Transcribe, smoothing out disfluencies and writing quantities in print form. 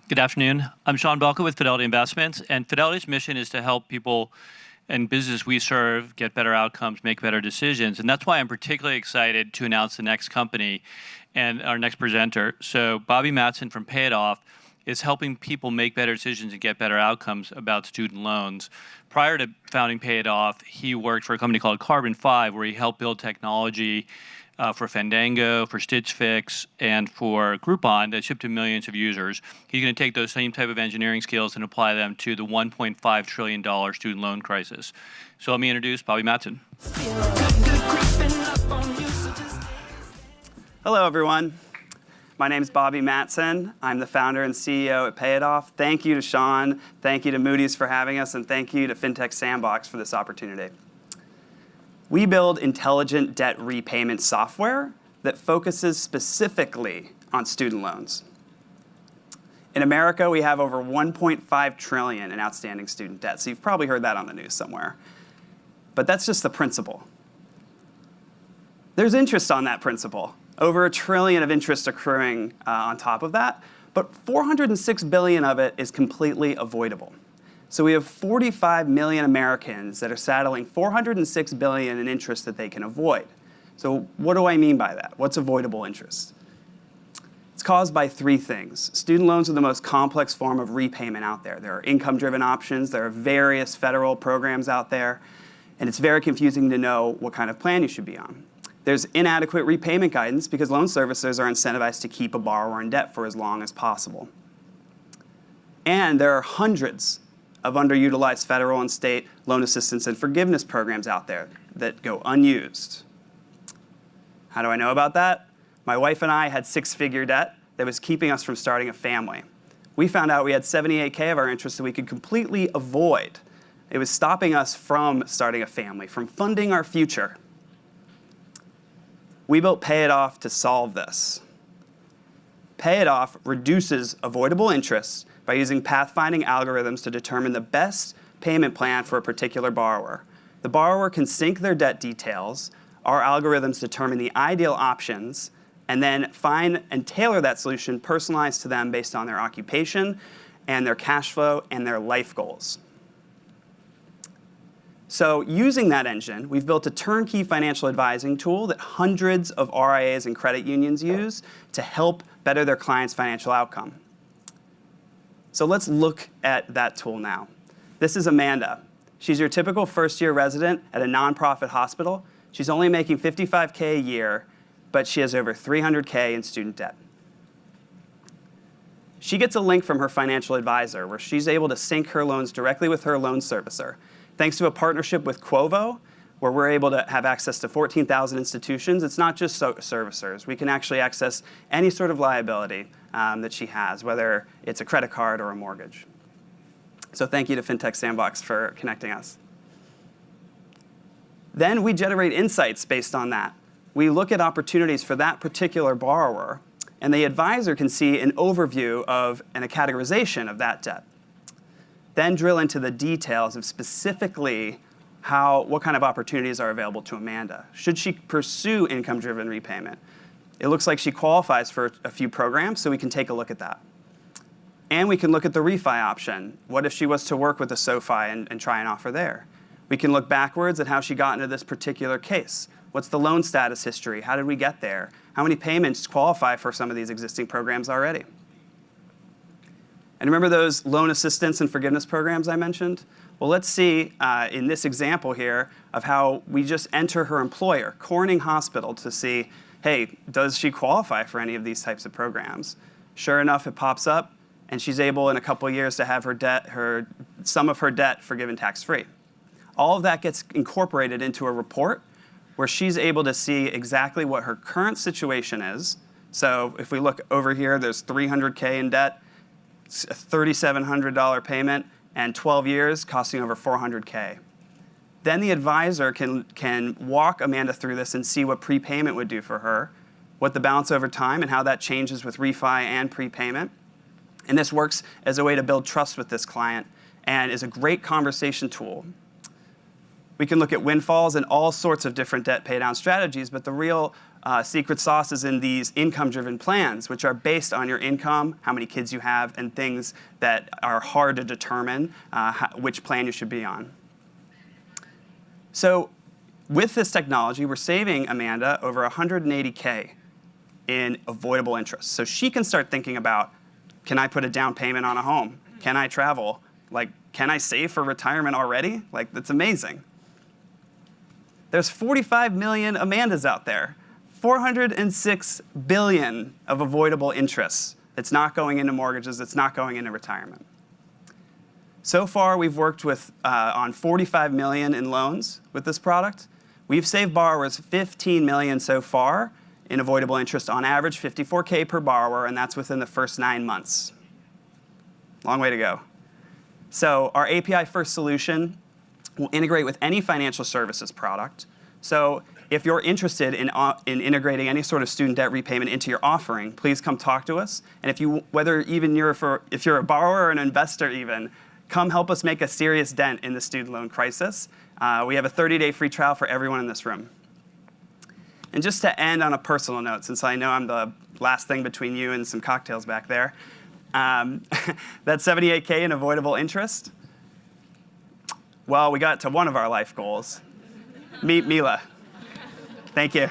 Good afternoon. I'm Sean Belka with Fidelity Investments, and Fidelity's mission is to help people and business we serve get better outcomes, make better decisions, and that's why I'm particularly excited to announce the next company and our next presenter. So Bobby Matson from PayItOff is helping people make better decisions and get better outcomes about student loans. Prior to founding PayItOff, he worked for a company called Carbon 5, where he helped build technology for Fandango, for Stitch Fix, and for Groupon that shipped to millions of users. He's going to take those same type of engineering skills and apply them to the $1.5 trillion student loan crisis. So let me introduce Bobby Matson. Hello, everyone. My name is Bobby Matson. I'm the founder and CEO at PayItOff. Thank you to Sean, thank you to Moody's for having us, and thank you to FinTech Sandbox for this opportunity. We build intelligent debt repayment software that focuses specifically on student loans. In America, we have over $1.5 trillion in outstanding student debt, so you've probably heard that on the news somewhere. But that's just the principal. There's interest on that principal, over $1 trillion of interest accruing on top of that, but $406 billion of it is completely avoidable. So we have 45 million Americans that are saddling $406 billion in interest that they can avoid. So what do I mean by that? What's avoidable interest? It's caused by three things. Student loans are the most complex form of repayment out there. There are income-driven options. There are various federal programs out there. And it's very confusing to know what kind of plan you should be on. There's inadequate repayment guidance because loan servicers are incentivized to keep a borrower in debt for as long as possible. And there are hundreds of underutilized federal and state loan assistance and forgiveness programs out there that go unused. How do I know about that? My wife and I had six-figure debt that was keeping us from starting a family. We found out we had $78K of our interest that we could completely avoid. It was stopping us from starting a family, from funding our future. We built PayItOff to solve this. PayItOff reduces avoidable interest by using pathfinding algorithms to determine the best payment plan for a particular borrower. The borrower can sync their debt details. Our algorithms determine the ideal options and then find and tailor that solution personalized to them based on their occupation and their cash flow and their life goals. So using that engine, we've built a turnkey financial advising tool that hundreds of RIAs and credit unions use to help better their clients' financial outcome. So let's look at that tool now. This is Amanda. She's your typical first-year resident at a nonprofit hospital. She's only making $55K a year, but she has over $300K in student debt. She gets a link from her financial advisor where she's able to sync her loans directly with her loan servicer. Thanks to a partnership with Quovo, where we're able to have access to 14,000 institutions, it's not just servicers. We can actually access any sort of liability that she has, whether it's a credit card or a mortgage. So thank you to FinTech Sandbox for connecting us. Then we generate insights based on that. We look at opportunities for that particular borrower, and the advisor can see an overview of and a categorization of that debt. Then drill into the details of specifically what kind of opportunities are available to Amanda. Should she pursue income-driven repayment? It looks like she qualifies for a few programs, so we can take a look at that. And we can look at the refi option. What if she was to work with a SoFi and try an offer there? We can look backwards at how she got into this particular case. What's the loan status history? How did we get there? How many payments qualify for some of these existing programs already? And remember those loan assistance and forgiveness programs I mentioned? Well, let's see in this example here of how we just enter her employer, Corning Hospital, to see, hey, does she qualify for any of these types of programs? Sure enough, it pops up, and she's able in a couple of years to have some of her debt forgiven tax-free. All of that gets incorporated into a report where she's able to see exactly what her current situation is. So if we look over here, there's $300K in debt, a $3,700 payment, and 12 years costing over $400K. Then the advisor can walk Amanda through this and see what prepayment would do for her, what the balance over time and how that changes with refi and prepayment. And this works as a way to build trust with this client and is a great conversation tool. We can look at windfalls and all sorts of different debt paydown strategies, but the real secret sauce is in these income-driven plans, which are based on your income, how many kids you have, and things that are hard to determine which plan you should be on. So with this technology, we're saving Amanda over $180K in avoidable interest. So she can start thinking about, can I put a down payment on a home? Can I travel? Like, can I save for retirement already? Like, that's amazing. There's 45 million Amandas out there. 406 billion of avoidable interests. It's not going into mortgages. It's not going into retirement. So far, we've worked with on 45 million in loans with this product. We've saved borrowers 15 million so far in avoidable interest, on average 54K per borrower, and that's within the first 9 months. Long way to go. So our API-first solution will integrate with any financial services product. So if you're interested in integrating any sort of student debt repayment into your offering, please come talk to us. And if you're a borrower or an investor even, come help us make a serious dent in the student loan crisis. We have a 30-day free trial for everyone in this room. And just to end on a personal note, since I know I'm the last thing between you and some cocktails back there, that 78K in avoidable interest, well, we got to one of our life goals. Meet Mila. Thank you.